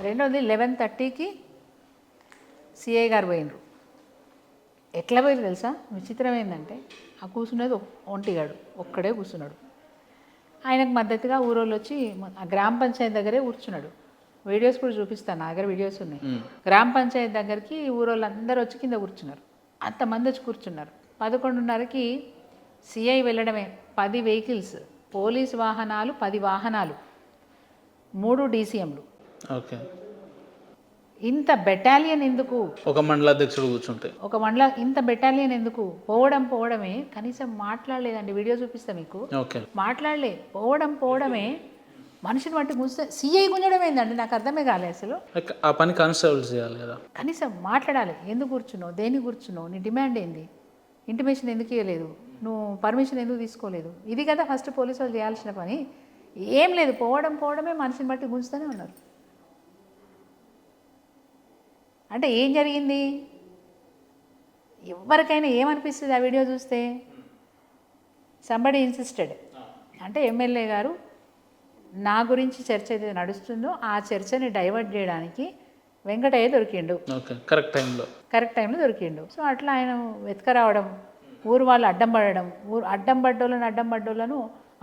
రెండోది 11:30కి సిఐ గారు పోయినరు. ఎట్లా పోయారు తెలుసా? విచిత్రం ఏంటంటే ఆ కూర్చున్నది ఒంటిగాడు ఒక్కడే కూర్చున్నాడు. ఆయనకు మద్దతుగా ఊరోళ్ళు వచ్చి ఆ గ్రామ పంచాయతీ దగ్గరే కూర్చున్నాడు. వీడియోస్ కూడా చూపిస్తాను, నా దగ్గర వీడియోస్ ఉన్నాయి. గ్రామ పంచాయతీ దగ్గరికి ఊరోళ్ళు అందరూ వచ్చి కింద కూర్చున్నారు. అంతమంది వచ్చి కూర్చున్నారు. 11:30కి సిఐ వెళ్ళడమే. 10 వెహికల్స్, పోలీస్ వాహనాలు 10 వాహనాలు, 3 డీసీఎంలు. ఓకే, ఇంత బెటాలియన్ ఎందుకు? ఒక మండలాధ్యక్షుడు కూర్చుంటే ఒక ఇంత బెటాలియన్ ఎందుకు? పోవడమే. కనీసం మాట్లాడలేదండి. వీడియో చూపిస్తా మీకు. ఓకే, మాట్లాడలే. పోవడమే. మనిషిని బట్టి గుంజ సిఐ గుంజడం ఏందండి? నాకు అర్థమే కాలే అసలు. ఆ పని కానిస్టేబుల్స్ చేయాలి కదా. కనీసం మాట్లాడాలి. ఎందుకు కూర్చున్నావు, దేనికి కూర్చున్నావు, నీ డిమాండ్ ఏంది, ఇంటిమేషన్ ఎందుకు ఇవ్వలేదు, నువ్వు పర్మిషన్ ఎందుకు తీసుకోలేదు, ఇది కదా ఫస్ట్ పోలీసు వాళ్ళు చేయాల్సిన పని. ఏం లేదు, పోవడమే. మనిషిని బట్టి గుంజుతూనే ఉన్నారు. అంటే ఏం జరిగింది? ఎవరికైనా ఏమనిపిస్తుంది ఆ వీడియో చూస్తే? సంబడి ఇన్సిస్టెడ్ అంటే ఎమ్మెల్యే గారు నా గురించి చర్చ అయితే నడుస్తుందో ఆ చర్చని డైవర్ట్ చేయడానికి వెంకటయ్య దొరికిండు. కరెక్ట్ టైంలో దొరికిండు. సో అట్లా ఆయన వెతకరావడం, ఊరు వాళ్ళు అడ్డం పడ్డోళ్ళను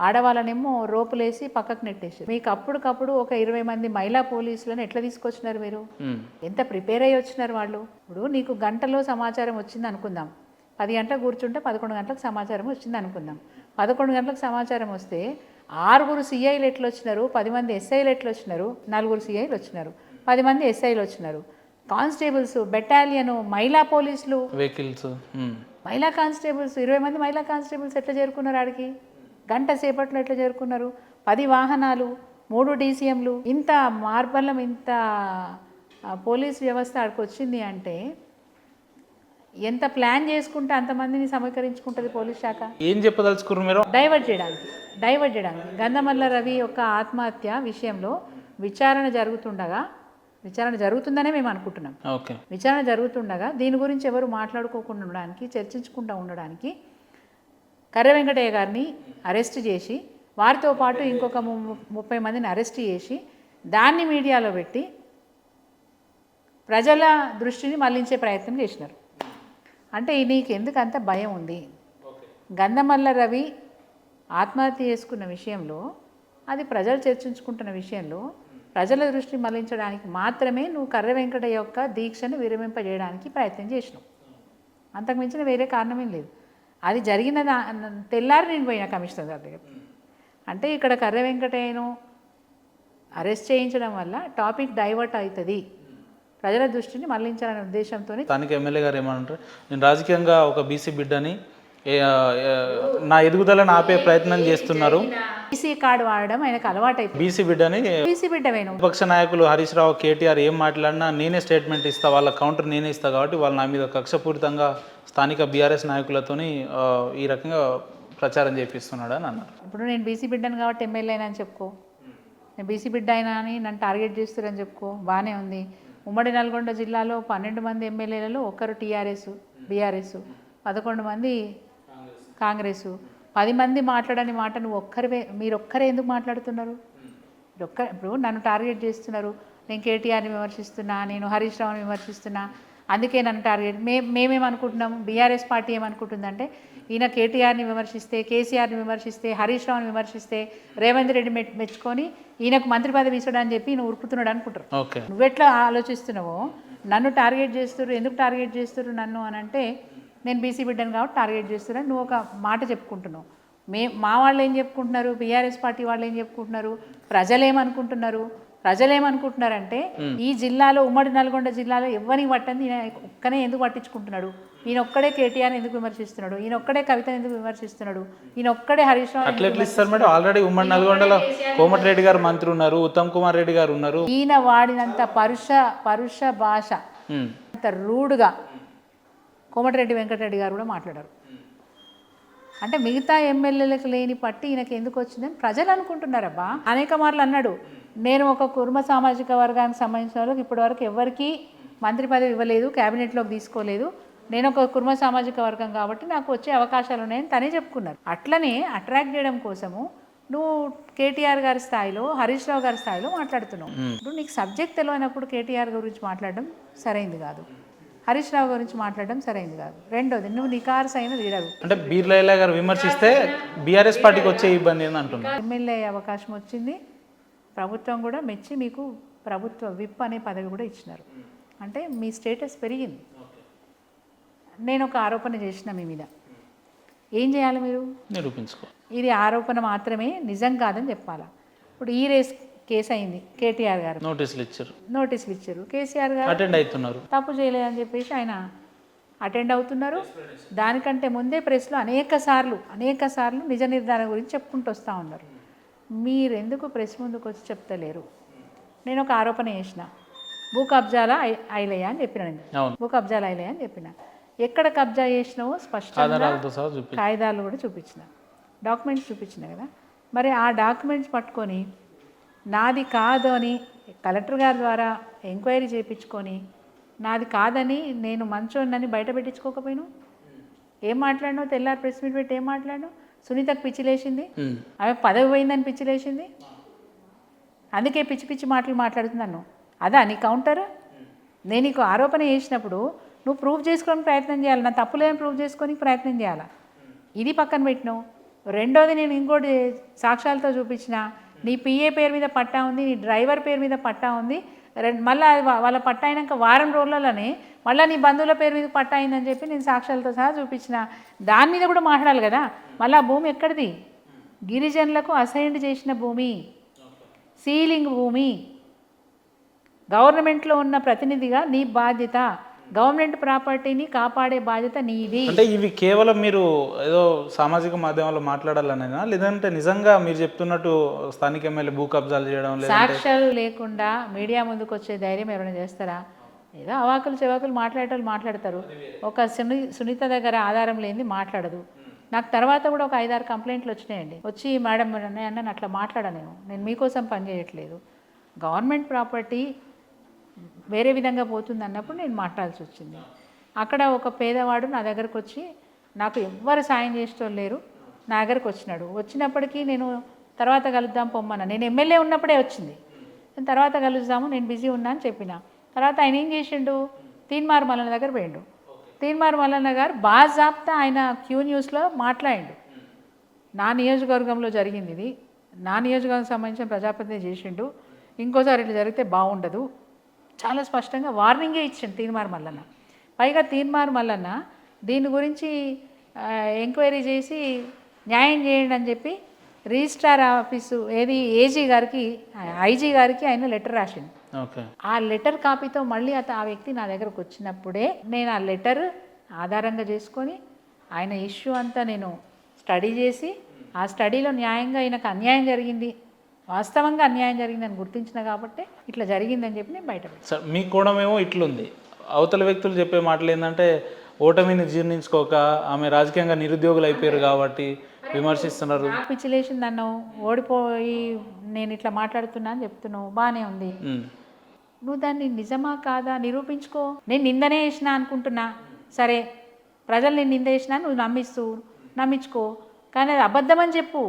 ఆడవాళ్ళనేమో రోపులేసి పక్కకు నెట్టేసి, మీకు అప్పటికప్పుడు ఒక 20 మంది మహిళా పోలీసులను ఎట్లా తీసుకొచ్చినారు మీరు? ఎంత ప్రిపేర్ అయ్యి వచ్చినారు వాళ్ళు? ఇప్పుడు నీకు గంటలో సమాచారం వచ్చింది అనుకుందాం, 10 గంటలకు కూర్చుంటే 11 గంటలకు సమాచారం వచ్చింది అనుకుందాం. 11 గంటలకు సమాచారం వస్తే 6 సిఐలు ఎట్లా వచ్చినారు, 10 మంది ఎస్ఐలు ఎట్లా వచ్చినారు, 4 సిఐలు వచ్చినారు, 10 మంది ఎస్ఐలు వచ్చినారు, కానిస్టేబుల్స్, బెటాలియన్, మహిళా పోలీసులు, వెహికల్స్, మహిళా కానిస్టేబుల్స్, 20 మంది మహిళా కానిస్టేబుల్స్ ఎట్లా చేరుకున్నారు ఆడికి? గంట సేపట్లో ఎట్లా చేరుకున్నారు? 10 వాహనాలు, 3 డీసీఎంలు, ఇంత మార్బల్లం, ఇంత పోలీస్ వ్యవస్థ ఆడికి వచ్చింది అంటే ఎంత ప్లాన్ చేసుకుంటే అంతమందిని సమీకరించుకుంటుంది పోలీస్ శాఖ. ఏం చెప్పదలుచుకున్నారు మీరు? డైవర్ట్ చేయడానికి గంధమల్ల రవి యొక్క ఆత్మహత్య విషయంలో విచారణ జరుగుతుందనే మేము అనుకుంటున్నాం. విచారణ జరుగుతుండగా దీని గురించి ఎవరు మాట్లాడుకోకుండా ఉండడానికి, చర్చించకుండా ఉండడానికి కర్రె వెంకటయ్య గారిని అరెస్ట్ చేసి, వారితో పాటు ఇంకొక 30 మందిని అరెస్ట్ చేసి దాన్ని మీడియాలో పెట్టి ప్రజల దృష్టిని మళ్లించే ప్రయత్నం చేసినారు. అంటే నీకు ఎందుకు అంత భయం ఉంది? గంధమల్ల రవి ఆత్మహత్య చేసుకున్న విషయంలో, అది ప్రజలు చర్చించుకుంటున్న విషయంలో ప్రజల దృష్టి మళ్లించడానికి మాత్రమే నువ్వు కర్రె వెంకటయ్య యొక్క దీక్షను విరమింపజేయడానికి ప్రయత్నం చేసినావు. అంతకుమించిన వేరే కారణమేం లేదు. అది జరిగిన తెల్లారి నేను పోయిన కమిషనర్ గారి దగ్గర. అంటే ఇక్కడ కర్రె వెంకటయ్యను అరెస్ట్ చేయించడం వల్ల టాపిక్ డైవర్ట్ అవుతుంది, ప్రజల దృష్టిని మళ్లించాలనే ఉద్దేశంతో. స్థానిక ఎమ్మెల్యే గారు ఏమంటారు, నేను రాజకీయంగా ఒక బీసీ బిడ్డని, నా ఎదుగుదలను ఆపే ప్రయత్నం చేస్తున్నారు. బీసీ కార్డు వాడడం ఆయనకు అలవాటు అయిపోయింది. బీసీ బిడ్డవేను. విపక్ష నాయకులు హరీష్ రావు, కేటీఆర్ ఏం మాట్లాడినా నేనే స్టేట్మెంట్ ఇస్తా, వాళ్ళ కౌంటర్ నేనే ఇస్తా, కాబట్టి వాళ్ళు నా మీద కక్షపూరితంగా స్థానిక బీఆర్ఎస్ నాయకులతోని ఈ రకంగా ప్రచారం చేపిస్తున్నాడు అని అన్నారు. ఇప్పుడు నేను బీసీ బిడ్డను కాబట్టి ఎమ్మెల్యే అయినా అని చెప్పుకో, నేను బీసీ బిడ్డ అయినా అని నన్ను టార్గెట్ చేస్తారని చెప్పుకో, బాగానే ఉంది. ఉమ్మడి నల్గొండ జిల్లాలో 12 మంది ఎమ్మెల్యేలలో ఒకరు టీఆర్ఎస్, బీఆర్ఎస్, 11 మంది కాంగ్రెస్, 10 మంది మాట్లాడని మాట మీరొక్కరే ఎందుకు మాట్లాడుతున్నారు? ఇప్పుడు నన్ను టార్గెట్ చేస్తున్నారు, నేను కేటీఆర్ని విమర్శిస్తున్నా, నేను హరీష్ రావుని విమర్శిస్తున్నా, అందుకే నన్ను టార్గెట్. మేమేమనుకుంటున్నాం, బీఆర్ఎస్ పార్టీ ఏమనుకుంటుందంటే, ఈయన కేటీఆర్ని విమర్శిస్తే, కేసీఆర్ని విమర్శిస్తే, హరీష్ రావుని విమర్శిస్తే రేవంత్ రెడ్డి మెచ్చుకొని ఈయనకు మంత్రి పదవి ఇస్తాడు అని చెప్పి నువ్వు ఉరుకుతున్నాడు అనుకుంటారు. నువ్వెట్లా ఆలోచిస్తున్నావో, నన్ను టార్గెట్ చేస్తున్నారు, ఎందుకు టార్గెట్ చేస్తున్నారు నన్ను అని అంటే, నేను బీసీ బిడ్డను కాబట్టి టార్గెట్ చేస్తున్నాను నువ్వు ఒక మాట చెప్పుకుంటున్నావు. మా వాళ్ళు ఏం చెప్పుకుంటున్నారు, బీఆర్ఎస్ పార్టీ వాళ్ళు ఏం చెప్పుకుంటున్నారు, ప్రజలేమనుకుంటున్నారంటే ఈ జిల్లాలో, ఉమ్మడి నల్గొండ జిల్లాలో ఎవరికి పట్టంది ఈయన ఒక్కనే ఎందుకు పట్టించుకుంటున్నాడు, ఈయన ఒక్కడే కేటీఆర్ ఎందుకు విమర్శిస్తున్నాడు, ఈయన ఒక్కడే కవితను ఎందుకు విమర్శిస్తున్నాడు, ఈయన ఒక్కడే హరీష్ రావు. ఆల్రెడీ ఉమ్మడి నల్గొండలో కోమటిరెడ్డి గారు మంత్రి ఉన్నారు, ఉత్తమ్ కుమార్ రెడ్డి గారు ఉన్నారు. ఈయన వాడినంత పరుష భాష, అంత రూడ్గా కోమటిరెడ్డి వెంకటరెడ్డి గారు కూడా మాట్లాడారు. అంటే మిగతా ఎమ్మెల్యేలకు లేని పట్టి ఈయనకి ఎందుకు వచ్చిందని ప్రజలు అనుకుంటున్నారబ్బా. అనేక మార్లు అన్నాడు, నేను ఒక కుర్మ సామాజిక వర్గానికి సంబంధించిన వాళ్ళకి ఇప్పటివరకు ఎవరికి మంత్రి పదవి ఇవ్వలేదు, క్యాబినెట్లోకి తీసుకోలేదు, నేను ఒక కుర్మ సామాజిక వర్గం కాబట్టి నాకు వచ్చే అవకాశాలు ఉన్నాయని తనే చెప్పుకున్నారు. అట్లనే అట్రాక్ట్ చేయడం కోసము నువ్వు కేటీఆర్ గారి స్థాయిలో హరీష్ రావు గారి స్థాయిలో మాట్లాడుతున్నావు. ఇప్పుడు నీకు సబ్జెక్ట్ తెలియనప్పుడు కేటీఆర్ గురించి మాట్లాడడం సరైంది కాదు, హరీష్ రావు గురించి మాట్లాడడం సరైంది కాదు. రెండోది, నువ్వు నికార్స్ అయిన లీడరు. అంటే బీర్లైలా గారు విమర్శిస్తే బీఆర్ఎస్ పార్టీకి వచ్చే ఇబ్బంది అని అంటున్నారు. ఎమ్మెల్యే అవకాశం వచ్చింది, ప్రభుత్వం కూడా మెచ్చి మీకు ప్రభుత్వ విప్ అనే పదవి కూడా ఇచ్చినారు. అంటే మీ స్టేటస్ పెరిగింది. నేను ఒక ఆరోపణ చేసిన మీ మీద, ఏం చేయాలి మీరు? నిరూపించుకో. ఇది ఆరోపణ మాత్రమే, నిజం కాదని చెప్పాలా. ఇప్పుడు ఈ రేస్ కేసు అయింది, కేటీఆర్ గారు నోటీసులు ఇచ్చారు, కేసీఆర్ గారు అటెండ్ అవుతున్నారు, తప్పు చేయలేదని చెప్పేసి ఆయన అటెండ్ అవుతున్నారు. దానికంటే ముందే ప్రెస్లో అనేక సార్లు నిజ నిర్ధారణ గురించి చెప్పుకుంటూ వస్తూ ఉన్నారు. మీరు ఎందుకు ప్రెస్ ముందుకు వచ్చి చెప్తలేరు? నేను ఒక ఆరోపణ చేసిన, భూ కబ్జాల ఐలయ్య అని చెప్పిన, భూ కబ్జాల ఐలయ్య అని చెప్పిన. ఎక్కడ కబ్జా చేసినావో స్పష్టంగా కాగితాలు కూడా చూపించిన, డాక్యుమెంట్స్ చూపించిన కదా. మరి ఆ డాక్యుమెంట్స్ పట్టుకొని నాది కాదు అని కలెక్టర్ గారి ద్వారా ఎంక్వైరీ చేయించుకొని నాది కాదని నేను మంచోన్నని బయట పెట్టించుకోకపోయినా ఏం మాట్లాడినావు? తెల్లారి ప్రెస్ మీట్ పెట్టి ఏం మాట్లాడినావు? సునీతకు పిచ్చిలేసింది, ఆమె పదవి పోయిందని పిచ్చిలేసింది, అందుకే పిచ్చి పిచ్చి మాటలు మాట్లాడుతున్నాను. అదా నీ కౌంటర్? నేను నీకు ఆరోపణ చేసినప్పుడు నువ్వు ప్రూవ్ చేసుకోవడానికి ప్రయత్నం చేయాలి, నా తప్పులేదని ప్రూవ్ చేసుకోనికి ప్రయత్నం చేయాలి. ఇది పక్కన పెట్టినావు. రెండోది, నేను ఇంకోటి సాక్ష్యాలతో చూపించిన, నీ పిఏ పేరు మీద పట్టా ఉంది, నీ డ్రైవర్ పేరు మీద పట్టా ఉంది, మళ్ళీ వాళ్ళ పట్టా అయినాక వారం రోజులలోనే మళ్ళీ నీ బంధువుల పేరు మీద పట్టా అయిందని చెప్పి నేను సాక్ష్యాలతో సహా చూపించిన. దాని మీద కూడా మాట్లాడాలి కదా. మళ్ళీ ఆ భూమి ఎక్కడిది? గిరిజనులకు అసైన్డ్ చేసిన భూమి, సీలింగ్ భూమి. గవర్నమెంట్లో ఉన్న ప్రతినిధిగా నీ బాధ్యత, గవర్నమెంట్ ప్రాపర్టీని కాపాడే బాధ్యత నీది. అంటే ఇవి కేవలం మీరు ఏదో సామాజిక మాధ్యమాల్లో మాట్లాడాలనేనా, లేదంటే నిజంగా మీరు చెప్తున్నట్టు స్థానిక ఎమ్మెల్యే భూ కబ్జాలు చేయడం, సాక్ష్యాలు లేకుండా మీడియా ముందుకు వచ్చే ధైర్యం ఎవరైనా చేస్తారా? ఏదో అవాకులు చెవాకులు మాట్లాడేటోళ్ళు మాట్లాడతారు. ఒక సునీత దగ్గర ఆధారం లేనిది మాట్లాడదు. నాకు తర్వాత కూడా ఒక 5-6 కంప్లైంట్లు వచ్చినాయండి. వచ్చి మేడం అన్న అట్లా మాట్లాడా, నేను మీకోసం పనిచేయట్లేదు, గవర్నమెంట్ ప్రాపర్టీ వేరే విధంగా పోతుంది అన్నప్పుడు నేను మాట్లాడాల్సి వచ్చింది. అక్కడ ఒక పేదవాడు నా దగ్గరకు వచ్చి, నాకు ఎవ్వరు సాయం చేసేటోళ్ళు లేరు, నా దగ్గరకు వచ్చినప్పటికీ నేను తర్వాత కలుద్దాం పొమ్మన్నా. నేను ఎమ్మెల్యే ఉన్నప్పుడే వచ్చింది, నేను తర్వాత కలుద్దాము, నేను బిజీ ఉన్నా అని చెప్పిన. తర్వాత ఆయన ఏం చేసిండు, తీన్మార్ మల్లన్న దగ్గర పోయిండు. తీన్మార్ మల్లన్న గారు బాజాబ్తా ఆయన క్యూ న్యూస్లో మాట్లాడిండు, నా నియోజకవర్గంలో జరిగింది ఇది, నా నియోజకవర్గం సంబంధించిన ప్రజాప్రతినిధి చేసిండు, ఇంకోసారి ఇట్లా జరిగితే బాగుండదు, చాలా స్పష్టంగా వార్నింగే ఇచ్చిండు తీన్మార్ మల్లన్న. పైగా తీన్మార్ మల్లన్న దీని గురించి ఎంక్వైరీ చేసి న్యాయం చేయండి అని చెప్పి రిజిస్ట్రార్ ఆఫీసు ఐజీ గారికి ఆయన లెటర్ రాసిండు. ఆ లెటర్ కాపీతో మళ్ళీ ఆ వ్యక్తి నా దగ్గరకు వచ్చినప్పుడే నేను ఆ లెటర్ ఆధారంగా చేసుకొని ఆయన ఇష్యూ అంతా నేను స్టడీ చేసి, ఆ స్టడీలో న్యాయంగా ఆయనకు అన్యాయం జరిగింది, వాస్తవంగా అన్యాయం జరిగిందని గుర్తించిన కాబట్టి ఇట్లా జరిగిందని చెప్పి నేను బయటపెట్టాను. సార్ మీ కోణమేమో ఇట్లుంది, అవతల వ్యక్తులు చెప్పే మాటలు ఏంటంటే ఓటమిని జీర్ణించుకోక ఆమె రాజకీయంగా నిరుద్యోగులు అయిపోయారు కాబట్టి విమర్శిస్తున్నారు. పిచ్చిలేసింది అన్నావు, ఓడిపోయి నేను ఇట్లా మాట్లాడుతున్నా అని చెప్తున్నావు, బాగానే ఉంది. నువ్వు దాన్ని నిజమా కాదా నిరూపించుకో. నేను నిందనే వేసినా అనుకుంటున్నా, సరే ప్రజలు నేను నింద వేసినా నువ్వు నమ్మించుకో, కానీ అది అబద్ధం అని చెప్పు.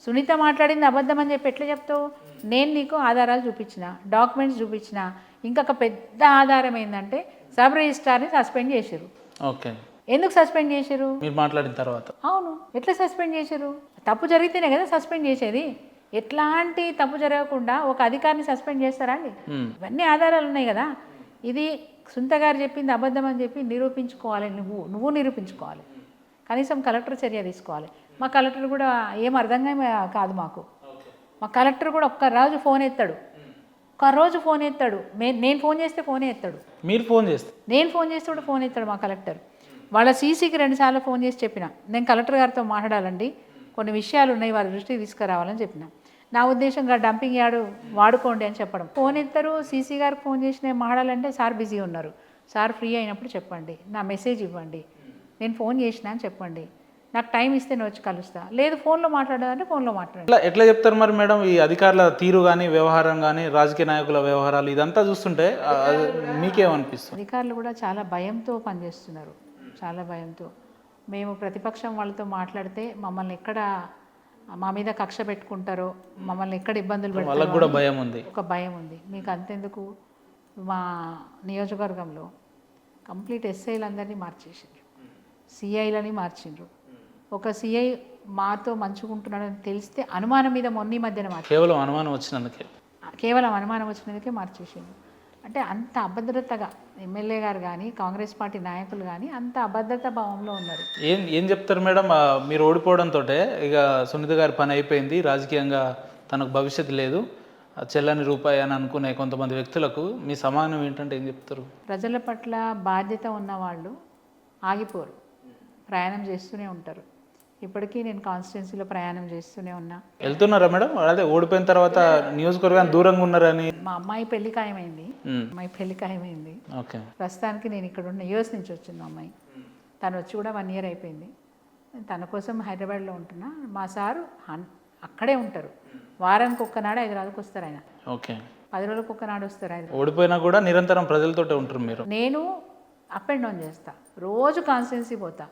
సునీత మాట్లాడింది అబద్ధం అని చెప్పి ఎట్లా చెప్తావు? నేను నీకు ఆధారాలు చూపించిన, డాక్యుమెంట్స్ చూపించిన. ఇంకొక పెద్ద ఆధారం ఏంటంటే సబ్ రిజిస్ట్రార్ని సస్పెండ్ చేశారు. ఓకే, ఎందుకు సస్పెండ్ చేశారు? మీరు మాట్లాడిన తర్వాత. అవును, ఎట్లా సస్పెండ్ చేశారు? తప్పు జరిగితేనే కదా సస్పెండ్ చేసేది. ఎట్లాంటి తప్పు జరగకుండా ఒక అధికారిని సస్పెండ్ చేస్తారా అండి? ఇవన్నీ ఆధారాలు ఉన్నాయి కదా. ఇది సునీత గారు చెప్పింది అబద్ధం అని చెప్పి నిరూపించుకోవాలి, నువ్వు నిరూపించుకోవాలి. కనీసం కలెక్టర్ చర్య తీసుకోవాలి. మా కలెక్టర్ కూడా ఏం అర్థంగా కాదు మాకు. మా కలెక్టర్ కూడా ఒక్కరోజు ఫోన్ ఎత్తాడు, నేను ఫోన్ చేస్తే ఫోనే ఎత్తాడు. మీరు ఫోన్ చేస్తే నేను ఫోన్ చేస్తే కూడా ఫోన్ ఎత్తాడు మా కలెక్టర్. వాళ్ళ సీసీకి 2 సార్లు ఫోన్ చేసి చెప్పిన, నేను కలెక్టర్ గారితో మాట్లాడాలండి, కొన్ని విషయాలు ఉన్నాయి, వారి దృష్టికి తీసుకురావాలని చెప్పిన. నా ఉద్దేశంగా డంపింగ్ యార్డు వాడుకోండి అని చెప్పడం. ఫోన్ ఎత్తారు, సీసీ గారికి ఫోన్ చేసి నేను మాట్లాడాలంటే సార్ బిజీ ఉన్నారు, సార్ ఫ్రీ అయినప్పుడు చెప్పండి, నా మెసేజ్ ఇవ్వండి, నేను ఫోన్ చేసినా అని చెప్పండి, నాకు టైం ఇస్తే నేను వచ్చి కలుస్తా, లేదు ఫోన్లో మాట్లాడాలంటే ఫోన్లో మాట్లాడండి. ఎట్లా చెప్తారు మరి మేడం ఈ అధికారుల తీరు కానీ వ్యవహారం కానీ రాజకీయ నాయకుల వ్యవహారాలు ఇదంతా చూస్తుంటే మీకేమనిపిస్తుంది? అధికారులు కూడా చాలా భయంతో పనిచేస్తున్నారు, చాలా భయంతో. మేము ప్రతిపక్షం వాళ్ళతో మాట్లాడితే మమ్మల్ని ఎక్కడ మా మీద కక్ష పెట్టుకుంటారో, మమ్మల్ని ఎక్కడ ఇబ్బందులు వాళ్ళకు పెడతారో కూడా భయం ఉంది. ఒక భయం ఉంది. మీకు అంతెందుకు, మా నియోజకవర్గంలో కంప్లీట్ ఎస్ఐలందరినీ మార్చేసిండ్రు, సిఐలని మార్చిండ్రు. ఒక సిఐ మాతో మంచుకుంటున్నాడని తెలిస్తే అనుమానం మీద మొన్న మధ్యన కేవలం అనుమానం వచ్చినందుకే కేవలం అనుమానం వచ్చినందుకే మార్చేసిండ్రు. అంటే అంత అభద్రతగా ఎమ్మెల్యే గారు కానీ కాంగ్రెస్ పార్టీ నాయకులు కానీ అంత అభద్రతా భావంలో ఉన్నారు. ఏం చెప్తారు మేడం? మీరు ఓడిపోవడంతో ఇక సునీత గారి పని అయిపోయింది, రాజకీయంగా తనకు భవిష్యత్తు లేదు, చెల్లని రూపాయి అని అనుకునే కొంతమంది వ్యక్తులకు మీ సమానం ఏంటంటే ఏం చెప్తారు? ప్రజల పట్ల బాధ్యత ఉన్న వాళ్ళు ఆగిపోరు, ప్రయాణం చేస్తూనే ఉంటారు. ఇప్పటికీ నేను కాన్స్టిట్యున్సీలో ప్రయాణం చేస్తూనే ఉన్నా. వెళ్తున్నారా మేడం? అదే ఓడిపోయిన తర్వాత నియోజకవర్గానికి దూరంగా ఉన్నారని. మా అమ్మాయి పెళ్లి ఖాయమైంది, ఓకే. ప్రస్తుతానికి నేను ఇక్కడ ఉన్న యూఎస్ నుంచి వచ్చింది అమ్మాయి. తను వచ్చి కూడా 1 year అయిపోయింది. తన కోసం హైదరాబాద్లో ఉంటున్నా. మా సారు అక్కడే ఉంటారు. వారానికి ఒక్కనాడు హైదరాబాద్కి వస్తారు ఆయన. ఓకే. 10 రోజులకు ఒక్కనాడు వస్తారు హైదరాబాద్. ఓడిపోయినా కూడా నిరంతరం ప్రజలతోటే ఉంటారు మీరు? నేను అప్ అండ్ డౌన్ చేస్తా, రోజు కాన్స్టిట్యున్సీ పోతా.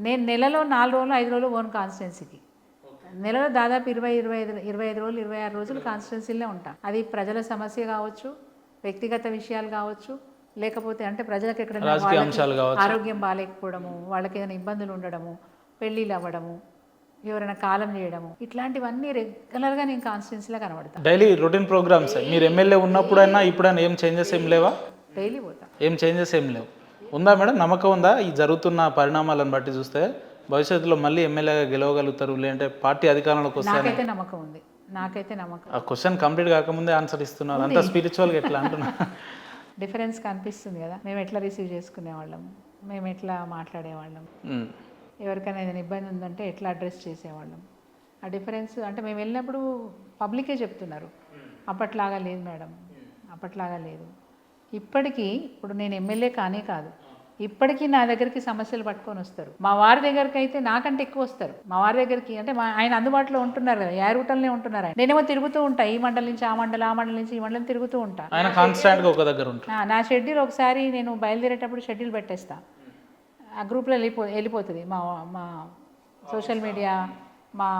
నేను నెలలో 4 రోజులు 5 రోజులు పోను కాన్స్టిట్యున్సీకి. నెలలో దాదాపు 25 రోజులు 26 రోజులు కాన్స్టిట్యున్సీలో ఉంటా. అది ప్రజల సమస్య కావచ్చు, వ్యక్తిగత విషయాలు కావచ్చు, లేకపోతే అంటే ప్రజలకు ఎక్కడైనా ఆరోగ్యం బాగాలేకపోవడము, వాళ్ళకి ఏదైనా ఇబ్బందులు ఉండడము, పెళ్ళిళ్ళు అవ్వడము, ఎవరైనా కాలం చేయడము, ఇట్లాంటివన్నీ రెగ్యులర్గా నేను కాన్స్టిట్యున్సీలో కనబడతాను. Daily routine programs. మీరు ఎమ్మెల్యే ఉన్నప్పుడైనా ఇప్పుడైనా ఏం చేంజెస్ ఏం లేవా? డైలీ పోతా. ఏం చేంజెస్ ఏం లేవు. ఉందా మేడం? నమ్మకం ఉందా ఈ జరుగుతున్న పరిణామాలను బట్టి చూస్తే భవిష్యత్తులో మళ్ళీ ఎమ్మెల్యేగా గెలవగలుగుతారు, లేదంటే పార్టీ అధికారంలోకి వస్తే? నాకైతే నమ్మకం ఉంది, నాకైతే నమ్మకం. ఆ క్వశ్చన్ కంప్లీట్ కాకముందే ఆన్సర్ ఇస్తున్నారు, అంత స్పిరిచువల్గా ఎట్లా అంటున్నా? డిఫరెన్స్ కనిపిస్తుంది కదా, మేము ఎట్లా రిసీవ్ చేసుకునేవాళ్ళం, మేము ఎట్లా మాట్లాడేవాళ్ళం, ఎవరికైనా ఏదైనా ఇబ్బంది ఉందంటే ఎట్లా అడ్రస్ చేసేవాళ్ళం. ఆ డిఫరెన్స్ అంటే మేము వెళ్ళినప్పుడు పబ్లికే చెప్తున్నారు, అప్పట్లాగా లేదు మేడం, అప్పట్లాగా లేదు. ఇప్పటికీ ఇప్పుడు నేను ఎమ్మెల్యే కానే కాదు, ఇప్పటికీ నా దగ్గరికి సమస్యలు పట్టుకొని వస్తారు. మా వారి దగ్గరికి అయితే నాకంటే ఎక్కువ వస్తారు. మా వారి దగ్గరికి అంటే ఆయన అందుబాటులో ఉంటున్నారు కదా, యారూటల్నే ఉంటున్నారు ఆయన. నేనేమో తిరుగుతూ ఉంటా, ఈ మండలి నుంచి ఆ మండలి, ఆ మండలి నుంచి ఈ మండలం తిరుగుతూ ఉంటా. ఆయన కాన్స్టాంట్గా ఒక దగ్గర ఉంటారు. నా షెడ్యూల్ ఒకసారి నేను బయలుదేరేటప్పుడు షెడ్యూల్ పెట్టేస్తా, ఆ గ్రూప్లో వెళ్ళిపోతుంది. మా సోషల్ మీడియా, మా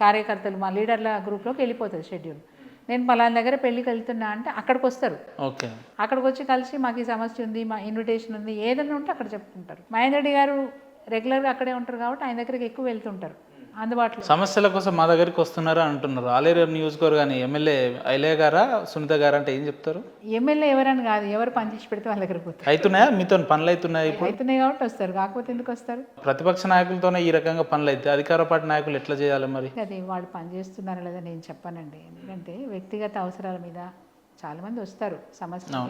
కార్యకర్తలు, మా లీడర్ల గ్రూప్లోకి వెళ్ళిపోతుంది షెడ్యూల్. నేను పలానా దగ్గర పెళ్ళికి వెళ్తున్నా అంటే అక్కడికి వస్తారు. ఓకే. అక్కడికి వచ్చి కలిసి మాకు ఈ సమస్య ఉంది, మా ఇన్విటేషన్ ఉంది, ఏదైనా ఉంటే అక్కడ చెప్పుకుంటారు. మహేందర్ రెడ్డి గారు రెగ్యులర్గా అక్కడే ఉంటారు కాబట్టి ఆయన దగ్గరికి ఎక్కువ వెళ్తుంటారు, అందుబాటులో. సమస్యల కోసం మా దగ్గరికి వస్తున్నారా అంటున్నారు. ఆలేరు నియోజకవర్గాన్ని ఎమ్మెల్యే ఐలయ్య గారా సునీత గారా అంటే ఏం చెప్తారు? ఎమ్మెల్యే ఎవరని కాదు, ఎవరు పని చేసి పెడితే వాళ్ళ దగ్గరికి పోతారు. అవుతున్నాయా మీతో పనులు? అవుతున్నాయి ఇప్పుడు. అవుతున్నాయి కాబట్టి వస్తారు, కాకపోతే ఎందుకు వస్తారు? ప్రతిపక్ష నాయకులతోనే ఈ రకంగా పనులు అయితే అధికార పార్టీ నాయకులు ఎట్లా చేయాలి మరి? అది వాళ్ళు పని చేస్తున్నారా లేదా నేను చెప్పానండి, ఎందుకంటే వ్యక్తిగత అవసరాల మీద చాలామంది వస్తారు సమస్య.